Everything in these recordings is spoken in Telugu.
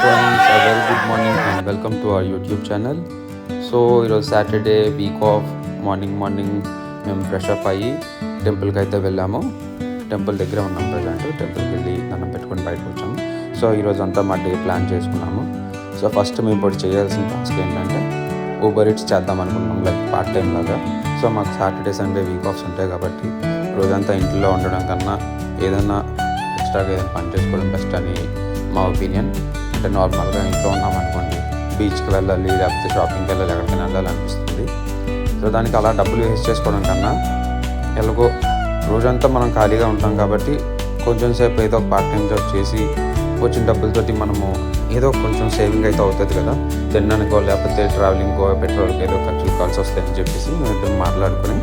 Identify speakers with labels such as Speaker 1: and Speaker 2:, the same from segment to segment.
Speaker 1: friends, a very good morning and welcome to our YouTube channel. So ఈరోజు సాటర్డే వీక్ ఆఫ్ మార్నింగ్ మేము ఫ్రెష్ అప్ అయ్యి టెంపుల్కి అయితే వెళ్ళాము. టెంపుల్ దగ్గర ఉన్నాం ప్రజెంట్. టెంపుల్కి వెళ్ళి దండం పెట్టుకొని బయటకు వచ్చాము. సో ఈరోజు అంతా మా డే ప్లాన్ చేసుకున్నాము. సో ఫస్ట్ మేము ఇప్పుడు చేయాల్సిన టాస్క్ ఏంటంటే ఊబర్ ఈట్స్ చేద్దాం అనుకున్నాం, లైక్ పార్ట్ టైం లాగా. సో మాకు సాటర్డే సండే వీక్ ఆఫ్స్ ఉంటాయి కాబట్టి రోజంతా ఇంట్లో ఉండడం కన్నా ఏదైనా ఎక్స్ట్రాగా ఏదైనా పని చేసుకోవడం బెస్ట్ అని మా ఒపీనియన్. అంటే నార్మల్గా ఇంట్లో ఉన్నాం అనుకోండి, బీచ్కి వెళ్ళాలి లేకపోతే షాపింగ్కి వెళ్ళాలి, ఎక్కడికైనా వెళ్ళాలనిపిస్తుంది. సో దానికి అలా డబ్బులు వేస్ట్ చేసుకోవడం కన్నా ఎలాగో రోజంతా మనం ఖాళీగా ఉంటాం కాబట్టి కొంచెం సేపు ఏదో ఒక పార్ట్ టైం జాబ్ చేసి వచ్చిన డబ్బులతోటి మనము ఏదో కొంచెం సేవింగ్ అయితే అవుతుంది కదా, తినడానికో లేకపోతే ట్రావెలింగ్కో పెట్రోల్కి ఏదో ఖర్చులు కాల్సి వస్తాయని చెప్పేసి మేము ఇద్దరం మాట్లాడుకొని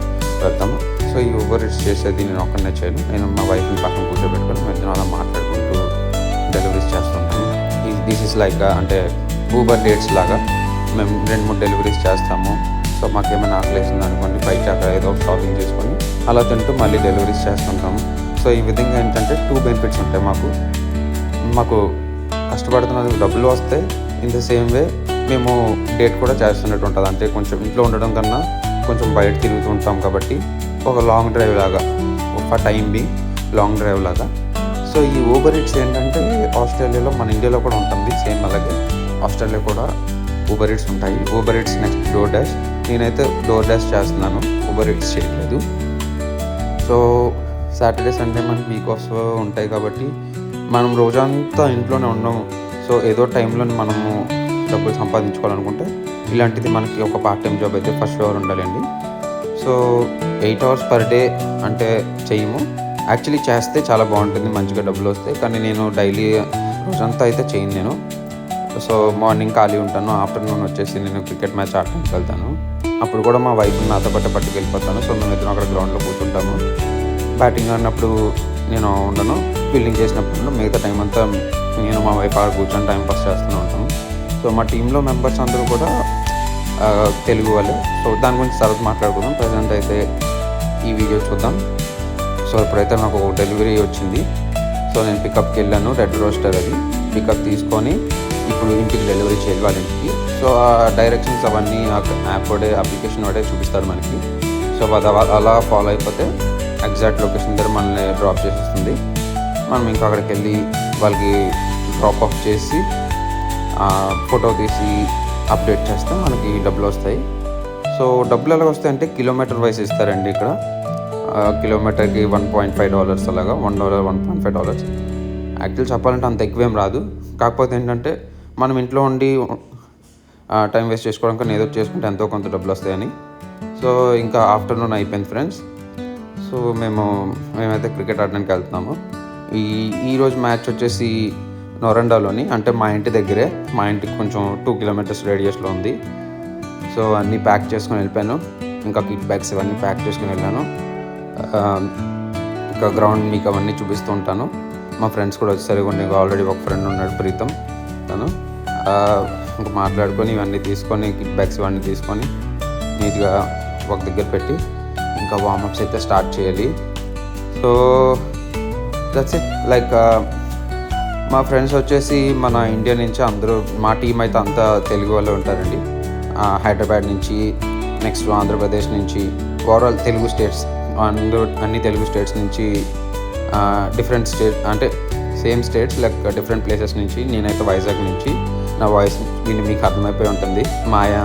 Speaker 1: వెళ్తాము. సో ఈ ఊబర్ ఈట్స్ చేసేది నేను ఒక్కనే చేయను, నేను మా వైఫ్ని పక్కన కూర్చోబెట్టుకొని మేము అలా మాట్లాడుకుంటూ డెలివరీస్ చేస్తుంటాము. దిస్ ఇస్ లైక్ అంటే ఊబర్ డేట్స్ లాగా మేము 2-3 డెలివరీస్ చేస్తాము. సో మాకేమైనా ఆకలేసింది అనుకోండి, బయట అక్కడ ఏదో షాపింగ్ చేసుకొని అలా తింటూ మళ్ళీ డెలివరీస్ చేస్తుంటాము. సో ఈ విధంగా ఏంటంటే 2 బెనిఫిట్స్ ఉంటాయి మాకు కష్టపడుతున్నది డబ్బులు వస్తాయి, ఇన్ ద సేమ్ వే మేము డేట్ కూడా చేస్తున్నట్టు ఉంటుంది. అంటే కొంచెం ఇంట్లో ఉండడం కన్నా కొంచెం బయట తిరుగుతూ ఉంటాం కాబట్టి ఒక లాంగ్ డ్రైవ్ లాగా, ఒక టైం బి లాంగ్ డ్రైవ్ లాగా. సో ఈ ఊబర్ ఈట్స్ ఏంటంటే ఆస్ట్రేలియాలో మన ఇండియాలో కూడా ఉంటుంది సేమ్, అలాగే ఆస్ట్రేలియా కూడా ఊబర్ ఈట్స్ ఉంటాయి. Uber eats next door dash. నేనైతే డోర్ డాష్ చేస్తున్నాను, ఊబర్ ఈట్స్ చేయట్లేదు. సో సాటర్డే సండే మనకి వీక్ ఆఫ్స్ ఉంటాయి కాబట్టి మనం రోజంతా ఇంట్లోనే ఉన్నాము. సో ఏదో టైంలో మనము డబ్బులు సంపాదించుకోవాలనుకుంటే ఇలాంటిది మనకి ఒక పార్ట్ టైం జాబ్ అయితే ఫస్ట్ షూర్ ఉండాలండి. సో 8 hours పర్ డే అంటే చేయము, యాక్చువల్లీ చేస్తే చాలా బాగుంటుంది, మంచిగా డబ్బులు వస్తాయి. కానీ నేను డైలీ రోజంతా అయితే చేయను నేను. సో మార్నింగ్ ఖాళీ ఉంటాను, ఆఫ్టర్నూన్ వచ్చేసి నేను క్రికెట్ మ్యాచ్ ఆడటానికి వెళ్తాను. అప్పుడు కూడా మా వైఫ్ని నాతో పాటు పట్టుకెళ్ళిపోతాను. సో మేము ఇద్దరం అక్కడ గ్రౌండ్లో కూర్చుంటాము. బ్యాటింగ్ ఆడినప్పుడు నేను ఉండను, ఫీల్డింగ్ చేసినప్పుడు మిగతా టైం అంతా నేను మా వైఫ్ ఆడ కూర్చొని టైం పాస్ చేస్తూనే ఉంటాము. సో మా టీంలో మెంబర్స్ అందరూ కూడా తెలుగు వాళ్ళే. సో దాని గురించి తర్వాత మాట్లాడుకుందాం. ప్రజెంట్ అయితే ఈ వీడియో చూద్దాం. సో ఇప్పుడైతే నాకు ఒక డెలివరీ వచ్చింది. సో నేను పికప్కి వెళ్ళాను, రెడ్ రోస్టర్ అది పికప్ తీసుకొని ఇప్పుడు ఇంటికి డెలివరీ చేయాలి వాళ్ళ ఇంటికి. సో ఆ డైరెక్షన్స్ అవన్నీ యాప్ వాడే అప్లికేషన్ వాడే చూపిస్తారు మనకి. సో అలా ఫాలో అయిపోతే ఎగ్జాక్ట్ లొకేషన్ దగ్గర మనల్ని డ్రాప్ చేసేస్తుంది. మనం ఇంకా అక్కడికి వెళ్ళి వాళ్ళకి డ్రాప్ ఆఫ్ చేసి ఫోటో తీసి అప్డేట్ చేస్తే మనకి డబ్బులు వస్తాయి. సో డబ్బులు ఎలా వస్తాయి అంటే కిలోమీటర్ వైస్ ఇస్తారండి. ఇక్కడ కిలోమీటర్కి $1.5 అలాగా, $1, $1.5. యాక్చువల్ చెప్పాలంటే అంత ఎక్కువేం రాదు. కాకపోతే ఏంటంటే మనం ఇంట్లో ఉండి టైం వేస్ట్ చేసుకోవడం కన్నా ఏదో చేసుకుంటే ఎంతో కొంత డబ్బులు వస్తాయని. సో ఇంకా ఆఫ్టర్నూన్ అయిపోయింది ఫ్రెండ్స్. సో మేమైతే క్రికెట్ ఆడడానికి వెళ్తున్నాము. ఈరోజు మ్యాచ్ వచ్చేసి నొరండాలోని, అంటే మా ఇంటి దగ్గరే, మా ఇంటికి కొంచెం 2 kilometers రేడియస్లో ఉంది. సో అన్నీ ప్యాక్ చేసుకొని వెళ్ళిపోయాను, ఇంకా కిట్ బ్యాగ్స్ ఇవన్నీ ప్యాక్ చేసుకొని వెళ్ళాను. ఇంకా గ్రౌండ్ మీకు అవన్నీ చూపిస్తూ ఉంటాను. మా ఫ్రెండ్స్ కూడా వచ్చేసరికి నీకు ఆల్రెడీ ఒక ఫ్రెండ్ ఉన్నాడు ప్రీతం, తను ఇంకా మాట్లాడుకొని ఇవన్నీ తీసుకొని కిట్ బ్యాగ్స్ ఇవన్నీ తీసుకొని నీట్గా ఒక దగ్గర పెట్టి ఇంకా వార్మప్స్ అయితే స్టార్ట్ చేయాలి. So that's it. లైక్ మా ఫ్రెండ్స్ వచ్చేసి మన ఇండియా నుంచి అందరూ, మా టీం అయితే అంతా తెలుగు వాళ్ళు ఉంటారండి. హైదరాబాద్ నుంచి, నెక్స్ట్ ఆంధ్రప్రదేశ్ నుంచి, ఓవరాల్ తెలుగు స్టేట్స్ అన్ని తెలుగు స్టేట్స్ నుంచి, డిఫరెంట్ స్టేట్ అంటే same states like different places నుంచి. నేనైతే వైజాగ్ నుంచి. నా వాయిస్ దీన్ని మీకు అర్థమైపోయి ఉంటుంది. మాయా,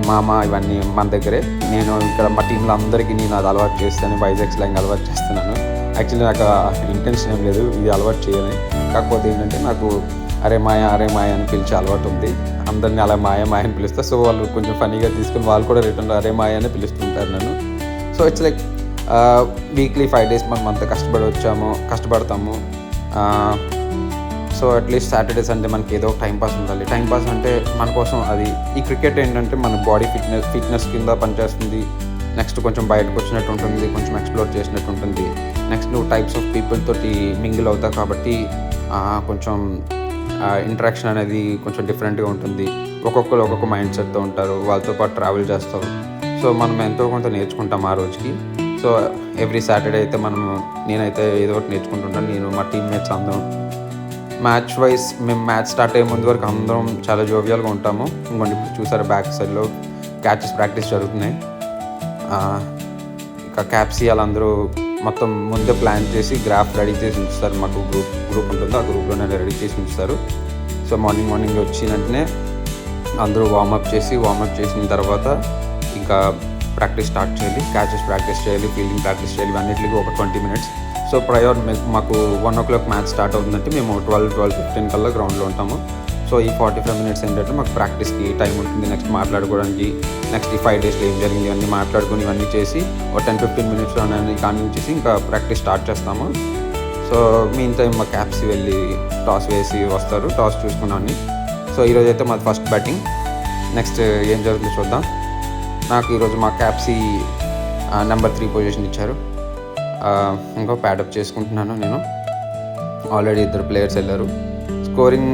Speaker 1: మామ ఇవన్నీ మన దగ్గరే. నేను ఇక్కడ మా టీంలో అందరికీ నేను అది అలవాటు చేస్తాను, వైజాగ్ స్లాంగ్ అలవాటు చేస్తున్నాను. యాక్చువల్లీ నాకు ఇంటెన్షన్ ఏం లేదు ఇది అలవాటు చేయాలని. కాకపోతే ఏంటంటే నాకు అరే మాయ అని పిలిచే అలవాటు ఉంది. అందరినీ అలా మాయ అని పిలుస్తా. సో వాళ్ళు కొంచెం ఫనీగా తీసుకుని వాళ్ళు కూడా రిటర్న్లో అరే మాయ అని పిలుస్తుంటారు నన్ను. So it's like weekly 5 days మనం అంత కష్టపడతాము. సో అట్లీస్ట్ సాటర్డే సండే మనకి ఏదో టైం పాస్ ఉండాలి. టైం పాస్ అంటే మన కోసం అది ఈ క్రికెట్ ఏంటంటే మన బాడీ ఫిట్నెస్ కింద పనిచేస్తుంది. నెక్స్ట్ కొంచెం బయటకు వచ్చినట్టు ఉంటుంది, కొంచెం ఎక్స్ప్లోర్ చేసినట్టు ఉంటుంది. నెక్స్ట్ నువ్వు టైప్స్ ఆఫ్ పీపుల్ తోటి మింగిల్ అవుతావు కాబట్టి కొంచెం ఇంటరాక్షన్ అనేది కొంచెం డిఫరెంట్గా ఉంటుంది. ఒక్కొక్కరు ఒక్కొక్క మైండ్ సెట్తో ఉంటారు, వాళ్ళతో పాటు ట్రావెల్ చేస్తావు. సో మనం ఎంతో కొంత నేర్చుకుంటాం ఆ రోజుకి. సో ఎవ్రీ సాటర్డే అయితే నేనైతే ఏదో ఒకటి నేర్చుకుంటుంటాను. నేను మా టీమ్మేట్స్ అందరం మ్యాచ్ వైజ్ మేము మ్యాచ్ స్టార్ట్ అయ్యే ముందు వరకు అందరం చాలా జోవియల్గా ఉంటాము. ఇంకోటి ఇప్పుడు చూసారు బ్యాక్ సైడ్లో క్యాచెస్ ప్రాక్టీస్ జరుగుతున్నాయి. ఇంకా క్యాప్సీ వాళ్ళందరూ మొత్తం ముందే ప్లాన్ చేసి గ్రాఫ్ రెడీ చేసి ఉంచుతారు. మాకు గ్రూప్ ఉంటుంది, ఆ గ్రూప్లోనే రెడీ చేసి ఉంచుతారు. సో మార్నింగ్ వచ్చిన వెంటనే అందరూ వార్మప్ చేసిన తర్వాత ఇంకా ప్రాక్టీస్ స్టార్ట్ చేయాలి. క్యాచెస్ ప్రాక్టీస్ చేయాలి, ఫీల్డింగ్ ప్రాక్టీస్ చేయాలి. అన్నింటికి ఒక 20 minutes. సో ప్రయర్ మాకు 1 o'clock మ్యాచ్ స్టార్ట్ అవుతుందంటే మేము 12:15 కల్లా గ్రౌండ్లో ఉంటాము. సో ఈ 45 minutes ఏంటంటే మాకు ప్రాక్టీస్కి టైం ఉంటుంది. నెక్స్ట్ మాట్లాడుకోవడానికి, నెక్స్ట్ ఈ 5 daysలో ఏం జరిగింది ఇవన్నీ మాట్లాడుకుని ఇవన్నీ చేసి ఒక 10-15 minutesలో కానించేసి ఇంకా ప్రాక్టీస్ స్టార్ట్ చేస్తాము. సో మీన్ టైం మా క్యాప్సీ వెళ్ళి టాస్ వేసి వస్తారు, టాస్ చూసుకున్నాను. సో ఈరోజు అయితే మాది ఫస్ట్ బ్యాటింగ్. నెక్స్ట్ ఏం జరుగుతుందో చూద్దాం. నాకు ఈరోజు మా క్యాప్సీ నెంబర్ 3 పొజిషన్ ఇచ్చారు. ఇంకా ప్యాడప్ చేసుకుంటున్నాను నేను. ఆల్రెడీ 2 players వెళ్ళారు. స్కోరింగ్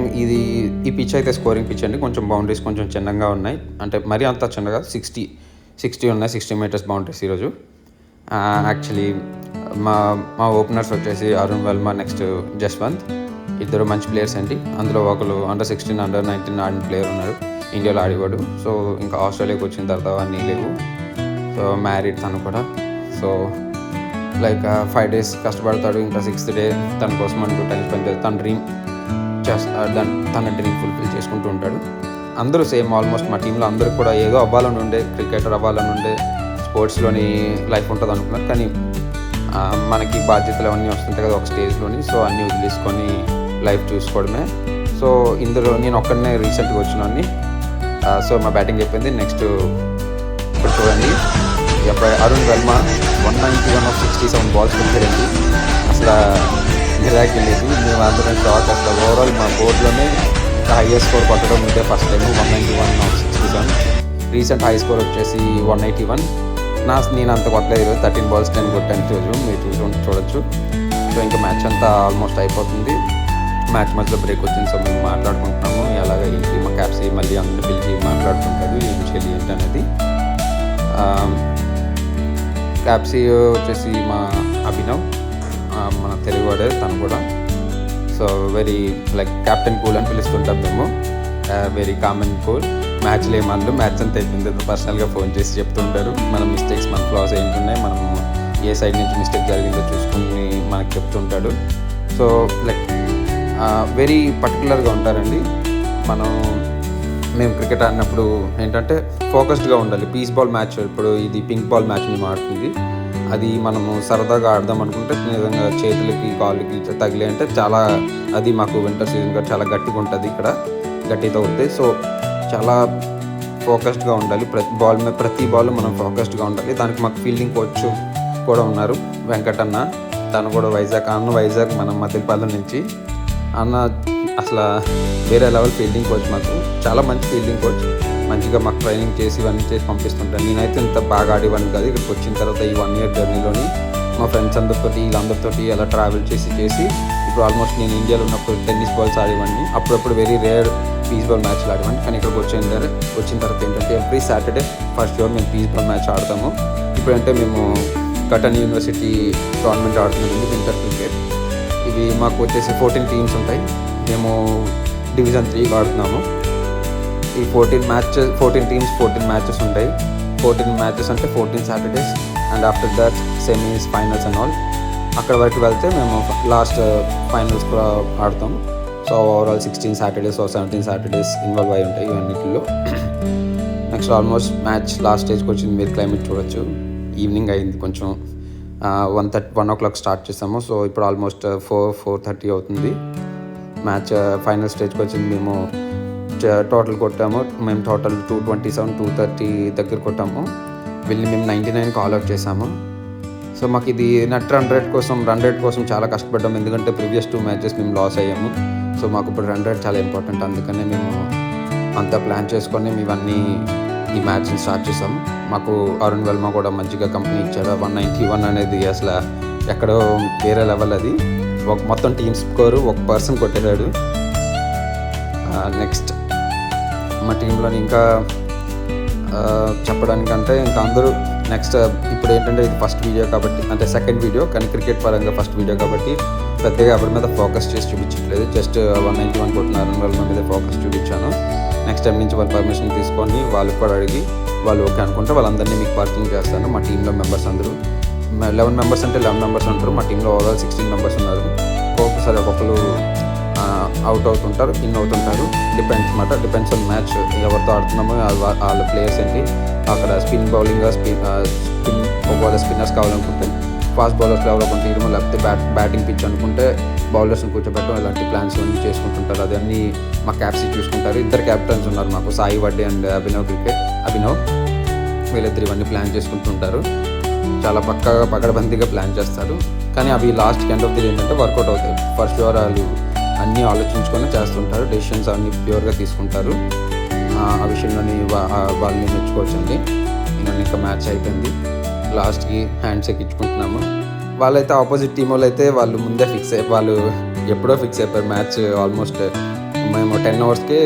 Speaker 1: ఈ పిచ్ అయితే స్కోరింగ్ పిచ్ అండి. కొంచెం బౌండరీస్ కొంచెం చిన్నగా ఉన్నాయి, అంటే మరీ అంత చిన్నగా 60 ఉన్నాయి. 60 meters బౌండరీస్ ఈరోజు. యాక్చువల్లీ మా ఓపెనర్స్ వచ్చేసి అరుణ్ వర్మ, నెక్స్ట్ జస్వంత్, ఇద్దరు మంచి ప్లేయర్స్ అండి. అందులో ఒకరు under-16, under-19 ఆడిన ప్లేయర్ ఉన్నారు, ఇండియాలో ఆడేవాడు. సో ఇంకా ఆస్ట్రేలియాకి వచ్చిన తర్వాత అవన్నీ లేవు. సో మ్యారీడ్ తను కూడా. So like 5 days కష్టపడతాడు. ఇంకా 6th day తన కోసం అంటూ టైం స్పెండ్ చేస్తాడు. తన డ్రీమ్ ఫుల్ఫిల్ చేసుకుంటూ ఉంటాడు. అందరూ సేమ్ ఆల్మోస్ట్ మా టీంలో అందరూ కూడా ఏదో అవ్వాలని ఉండే, క్రికెటర్ అవ్వాలని ఉండే, స్పోర్ట్స్లోని లైఫ్ ఉంటుంది అనుకున్నారు. కానీ మనకి బాధ్యతలు అవన్నీ వస్తుంటాయి కదా ఒక స్టేజ్లోని. సో అన్నీ వదిలేసుకొని లైఫ్ చూసుకోవడమే. సో ఇందులో నేను ఒక్కడనే రీసెంట్గా వచ్చినాన్ని. సో మా బ్యాటింగ్ అయిపోయింది. నెక్స్ట్ ఇప్పుడు చూడండి, అరుణ్ వర్మ 191/67 balls కొట్టారండి. అసలు గిరాకీ లేదు. మేము అందరం షాక్. అసలు ఓవరాల్ మా బోర్డులోనే హైయెస్ట్ స్కోర్ కొట్టడం ఉంటే first time 191/67. Recent high score వచ్చేసి 181. నేను అంత కొట్టలేదు ఈరోజు. 13 balls 10 కొట్టాను ఈరోజు. మీరు చూడొచ్చు. సో ఇంకా మ్యాచ్ అంతా ఆల్మోస్ట్ అయిపోతుంది. మ్యాచ్ మధ్యలో బ్రేక్ వచ్చింది. సో మేము మాట్లాడుకుంటున్నాము ఎలాగ ఏంటి. మా క్యాప్సీ మళ్ళీ అందరిని పిలిచి మాట్లాడుతుంటాడు ఏం చేయాలి ఏంటి అనేది. క్యాప్సీ వచ్చేసి మా అభినవ్, మన తెలుగువాడే తను కూడా. So very like captain cool అని పిలుస్తుంటాం మేము. Very common cool. మ్యాచ్లో ఏమన్నా మ్యాచ్ అంతా అయిపోయింది పర్సనల్గా ఫోన్ చేసి చెప్తుంటారు. మన మిస్టేక్స్, మన ఫ్లాస్ ఏంటున్నాయి, మనం ఏ సైడ్ నుంచి మిస్టేక్ జరిగిందో చూసుకుని మనకు చెప్తుంటాడు. సో లైక్ వెరీ పర్టికులర్గా ఉంటారండి. మేము క్రికెట్ ఆడినప్పుడు ఏంటంటే ఫోకస్డ్గా ఉండాలి. పీస్ బాల్ మ్యాచ్, ఇప్పుడు ఇది పింక్ బాల్ మ్యాచ్ మేము ఆడుతుంది. అది మనము సరదాగా ఆడదాం అనుకుంటే నిజంగా చేతులకి కాళ్ళకి తగిలి అంటే చాలా, అది మాకు వింటర్ సీజన్గా చాలా గట్టిగా ఉంటుంది, ఇక్కడ గట్టితో ఉంటుంది. సో చాలా ఫోకస్డ్గా ఉండాలి. ప్రతి బాల్ మనం ఫోకస్డ్గా ఉండాలి. దానికి మాకు ఫీల్డింగ్ కోచ్ కూడా ఉన్నారు, వెంకట్ అన్న. తను కూడా వైజాగ్ మన మధ్యపాలెం నుంచి. అన్న అసలు వేరే లెవెల్ ఫీల్డింగ్ కోచ్. మాకు చాలా మంచి ఫీల్డింగ్ కోచ్. మంచిగా మాకు ట్రైనింగ్ చేసి ఇవన్నీ చేసి పంపిస్తుంటాను. నేనైతే ఇంత బాగా ఆడేవాడిని కాదు. ఇక్కడికి వచ్చిన తర్వాత ఈ 1 year జర్నీలోని మా ఫ్రెండ్స్ వీళ్ళందరితోటి అలా ట్రావెల్ చేసి ఇప్పుడు ఆల్మోస్ట్ నేను ఇండియాలో ఉన్నప్పుడు టెన్నిస్ బాల్స్ ఆడేవాడిని. అప్పుడప్పుడు వెరీ రేర్ పీస్ బాల్ మ్యాచ్లు ఆడేవాడిని. కానీ ఇక్కడికి వచ్చిన తర్వాత ఏంటంటే ఎవ్రీ సాటర్డే ఫస్ట్ షో మేము పీస్ బాల్ మ్యాచ్ ఆడతాము. ఇప్పుడంటే మేము కటన్ యూనివర్సిటీ టోర్నమెంట్ ఆడుతున్నాము, వింటర్ క్రికెట్. ఇవి మాకు వచ్చేసి 14 teams ఉంటాయి. మేము Division 3 ఆడుతున్నాము. ఈ 14 teams 14 matches ఉంటాయి. 14 matches అంటే 14 Saturdays. And after that semis, finals and all. అక్కడ వరకు వెళ్తే మేము లాస్ట్ ఫైనల్స్ కూడా ఆడతాం. So overall 16 Saturdays or 17 Saturdays involve అయి ఉంటాయి ఇవన్నిటిలో. నెక్స్ట్ ఆల్మోస్ట్ మ్యాచ్ లాస్ట్ స్టేజ్కి వచ్చింది. మీరు క్లైమేట్ చూడొచ్చు. ఈవినింగ్ అయింది కొంచెం. 1 o'clock స్టార్ట్ చేసాము. సో ఇప్పుడు ఆల్మోస్ట్ 4:30 అవుతుంది. మ్యాచ్ ఫైనల్ స్టేజ్కి వచ్చింది. మేము టోటల్ కొట్టాము. మేము టోటల్ 227, 230 దగ్గర కొట్టాము. వెళ్ళి మేము 99 కాల్అవుట్ చేసాము. సో మాకు ఇది రన్ రేట్ కోసం చాలా కష్టపడ్డాము. ఎందుకంటే ప్రీవియస్ 2 matches మేము లాస్ అయ్యాము. సో మాకు ఇప్పుడు రన్ రేట్ చాలా ఇంపార్టెంట్. అందుకనే మేము అంతా ప్లాన్ చేసుకొని ఇవన్నీ ఈ మ్యాచ్ని స్టార్ట్ చేసాం. మాకు అరుణ్ వర్మ కూడా మంచిగా కంపెనీ ఇచ్చాడు. 191 అనేది అసలు ఎక్కడో వేరే లెవెల్. అది మొత్తం టీమ్ స్కోరు ఒక పర్సన్ కొట్టేశాడు. నెక్స్ట్ మా టీంలో ఇంకా చెప్పడానికంటే ఇంకా అందరూ నెక్స్ట్ ఇప్పుడు ఏంటంటే ఇది ఫస్ట్ వీడియో కాబట్టి, అంటే సెకండ్ వీడియో, కానీ క్రికెట్ పరంగా ఫస్ట్ వీడియో కాబట్టి పెద్దగా ఎవరి మీద ఫోకస్ చేసి చూపించట్లేదు. జస్ట్ 191 కొట్టినారు వాళ్ళ మీద ఫోకస్ చూపించాను. నెక్స్ట్ టైం నుంచి వాళ్ళు పర్మిషన్ తీసుకొని వాళ్ళకి కూడా అడిగి వాళ్ళు ఓకే అనుకుంటే వాళ్ళందరినీ మీకు పార్కింగ్ చేస్తాను. మా టీంలో మెంబర్స్ అందరూ 11 మెంబర్స్ అంటే 11 మెంబర్స్ ఉంటారు. మా టీంలో ఓవరాల్ 16 మెంబర్స్ ఉన్నారు. ఒక్కొక్కసారి ఒక్కొక్కరు అవుట్ అవుతుంటారు, ఇన్ అవుతుంటారు. డిపెండ్స్ ఆన్ మ్యాచ్ ఎవరితో ఆడుతున్నామో వాళ్ళ ప్లేయర్స్ ఏంటి. అక్కడ స్పిన్ బౌలింగ్ ఒకవేళ స్పిన్నర్స్ కావాలనుకుంటే ఫాస్ట్ బౌలర్స్లో ఎవరో కొంత తీయడమో, లేకపోతే బ్యాటింగ్ పిచ్ అనుకుంటే బౌలర్స్ని కూర్చోబెట్టడం, ఇలాంటి ప్లాన్స్ అన్నీ చేసుకుంటుంటారు. అదన్నీ మా క్యాప్సీ చూసుకుంటారు. 2 క్యాప్టెన్స్ ఉన్నారు మాకు, సాయి వడ్డే అండ్ అభినవ్. వీళ్ళిద్దరు ఇవన్నీ ప్లాన్ చేసుకుంటుంటారు. చాలా పకడ్బందీగా ప్లాన్ చేస్తారు. కానీ అవి last end of the day ఏంటంటే వర్కౌట్ అవుతాయి. ఫస్ట్ షూర్ వాళ్ళు అన్నీ ఆలోచించుకొని చేస్తుంటారు. డెసిషన్స్ అన్నీ ప్యూర్గా తీసుకుంటారు. ఆ విషయంలోని వాళ్ళని మెచ్చుకోవచ్చండి. ఇంకా మ్యాచ్ అయిపోయింది. లాస్ట్కి హ్యాండ్స్ ఎక్కించుకుంటున్నాము. వాళ్ళైతే ఆపోజిట్ టీం వాళ్ళు అయితే వాళ్ళు ముందే వాళ్ళు ఎప్పుడో ఫిక్స్ అయిపోయారు. మ్యాచ్ ఆల్మోస్ట్ మేము 10 అవర్స్కి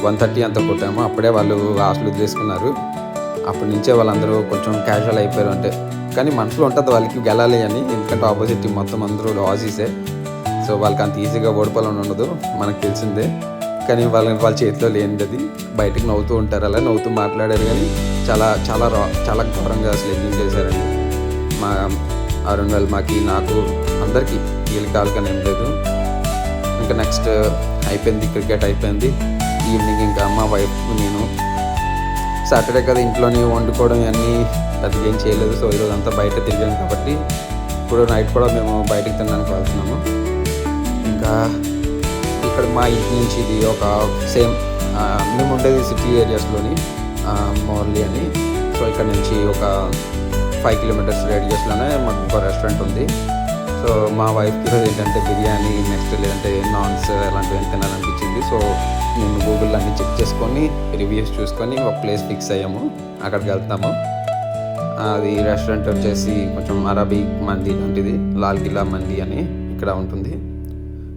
Speaker 1: 130 అంతా కొట్టాము. అప్పుడే వాళ్ళు ఆశలు వదిలేసుకున్నారు. అప్పటి నుంచే వాళ్ళందరూ కొంచెం క్యాజువల్ అయిపోయారు. అంటే కానీ మనసులో ఉంటుంది వాళ్ళకి గెలాలి అని, ఎందుకంటే ఆపోజిట్ టీం మొత్తం అందరూ ఆసీసే. సో వాళ్ళకి అంత ఈజీగా ఓడిపోవాలని ఉండదు, మనకు తెలిసిందే. కానీ వాళ్ళ చేతిలో లేనిది అది. బయటకు నవ్వుతూ ఉంటారు, అలా నవ్వుతూ మాట్లాడారు. కానీ చాలా చాలా చాలా ఘోరంగా అసలు ఎంజాయ్ చేశారండి. మా అరుణ్ మాకి నాకు అందరికీ వీళ్ళకి కాలుకని ఏం లేదు. ఇంకా నెక్స్ట్ అయిపోయింది, క్రికెట్ అయిపోయింది. ఈవినింగ్ ఇంకా మా వైఫ్ నేను సాటర్డే కదా ఇంట్లోనే వండుకోవడం ఇవన్నీ పెద్దగా ఏం చేయలేదు. సో ఈరోజు అంతా బయట తిరిగాను కాబట్టి ఇప్పుడు నైట్ కూడా మేము బయటకు తినడానికి వెళ్తున్నాము. ఇంకా ఇక్కడ మా ఇంటి నుంచి ఇది ఒక సేమ్ మేము ఉండేది సిటీ ఏరియాస్లోని మోర్లీ అని. సో ఇక్కడ నుంచి ఒక 5 కిలోమీటర్స్ రేడియస్లోనే మాకు ఒక రెస్టారెంట్ ఉంది. సో మా వైఫ్కి ఈరోజు ఏంటంటే బిర్యానీ, నెక్స్ట్ లేదంటే నాన్స్ అలాంటివి ఏం తినాలనిపించింది. సో మేము గూగుల్లో అన్నీ చెక్ చేసుకొని రివ్యూస్ చూసుకొని ఒక ప్లేస్ ఫిక్స్ అయ్యాము. అక్కడికి వెళ్తాము. అది రెస్టారెంట్ వచ్చేసి కొంచెం అరబిక్ మంది లాంటిది, లాల్ కిలా మంది అని ఇక్కడ ఉంటుంది.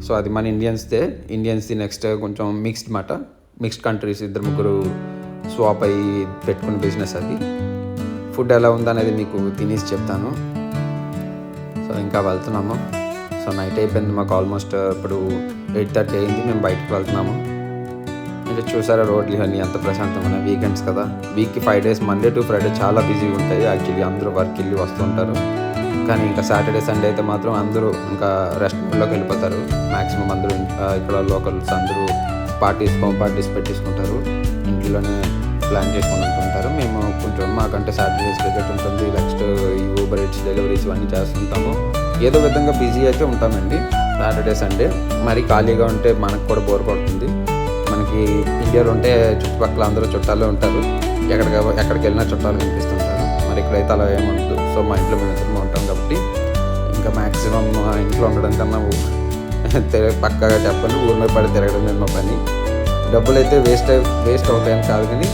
Speaker 1: సో అది మన ఇండియన్స్ది నెక్స్ట్ కొంచెం మిక్స్డ్ కంట్రీస్ 2-3 స్వాప్ అయ్యి పెట్టుకున్న బిజినెస్ అది. ఫుడ్ ఎలా ఉందనేది మీకు తినేసి చెప్తాను. సో ఇంకా వెళ్తున్నాము. సో నైట్ అయిపోయింది మాకు ఆల్మోస్ట్. ఇప్పుడు 8:30 అయింది. మేము బయటకు వెళ్తున్నాము. ఇంకా చూసారా రోడ్లు ఇవన్నీ ఎంత ప్రశాంతంగా ఉన్నాయి. వీకెండ్స్ కదా, వీక్కి 5 days మండే టు ఫ్రైడే చాలా బిజీగా ఉంటాయి. యాక్చువల్లీ అందరూ వర్క్ వెళ్ళి వస్తుంటారు. కానీ ఇంకా సాటర్డే సండే అయితే మాత్రం అందరూ ఇంకా రెస్టారెంట్లోకి వెళ్ళిపోతారు. మ్యాక్సిమం అందరూ ఇక్కడ లోకల్స్ అందరూ పార్టీస్ పెట్టేసుకుంటారు. ఇంట్లోనే ప్లాన్ చేసుకొని ఉంటుంటారు. మేము కొంచెం మాకంటే సాటర్డేస్ క్రికెట్ ఉంటుంది, నెక్స్ట్ ఈ ఊబర్ ఈట్స్ డెలివరీస్ ఇవన్నీ చేస్తుంటాము. ఏదో విధంగా బిజీ అయితే ఉంటామండి సాటర్డే సండే. మరి ఖాళీగా ఉంటే మనకు కూడా బోర్ కొడుతుంది. మనకి ఇండియాలో ఉంటే చుట్టుపక్కల అందరూ చుట్టాలే ఉంటారు. ఎక్కడికి వెళ్ళినా చుట్టాలు కనిపిస్తుంటారు. మరి ఇక్కడైతే అలా ఏముండదు. సో మా ఇంట్లో మేము ఇద్దరు ఉంటాం కాబట్టి ఇంకా మ్యాక్సిమం మా ఇంట్లో ఉండడం కన్నా పక్కగా చెప్పండి ఊరి మీద పడి తిరగడం లేదు మా పని. డబ్బులు అయితే వేస్ట్ అవుతాయని కాదు, కానీ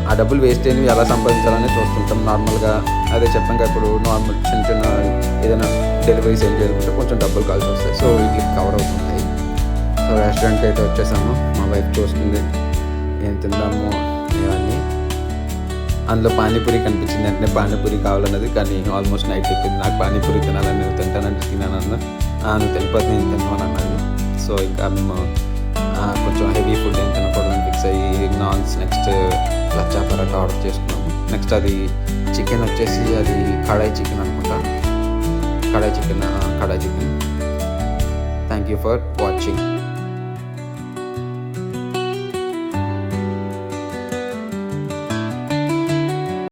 Speaker 1: ఆ డబ్బులు వేస్ట్ అయినవి ఎలా సంపాదించాలని చూస్తుంటాం నార్మల్గా. అదే చెప్పాక ఇప్పుడు నార్మల్ చిన్న ఏదైనా డెలివరీస్ ఏం చేసుకుంటే కొంచెం డబ్బులు కావాల్సి వస్తాయి. సో వీటికి కవర్ అవుతుంటాయి. సో రెస్టారెంట్కి అయితే వచ్చేసాము. మా వైఫ్ చూస్తుంది ఏం తిందాము ఇవన్నీ. అందులో పానీపూరి కనిపించింది, అంటే పానీపూరి కావాలన్నది. కానీ ఆల్మోస్ట్ నైట్ అయిపోయింది. నాకు పానీపూరి తినాలని, నువ్వు తింటానంటే తినానన్నా, నువ్వు తినిపోతే నేను తినమని అన్నాను. సో ఇంకా మేము కొంచెం హెవీ ఫుడ్ ఏం తినకూడదని ఫిక్స్ అయ్యి నాన్స్, నెక్స్ట్ లచ్చా పరాటా ఆర్డర్ చేసుకున్నాము. నెక్స్ట్ అది చికెన్ వచ్చేసి అది కడాయి చికెన్ అనుకుంటా. Kadai chicken. Thank you for watching.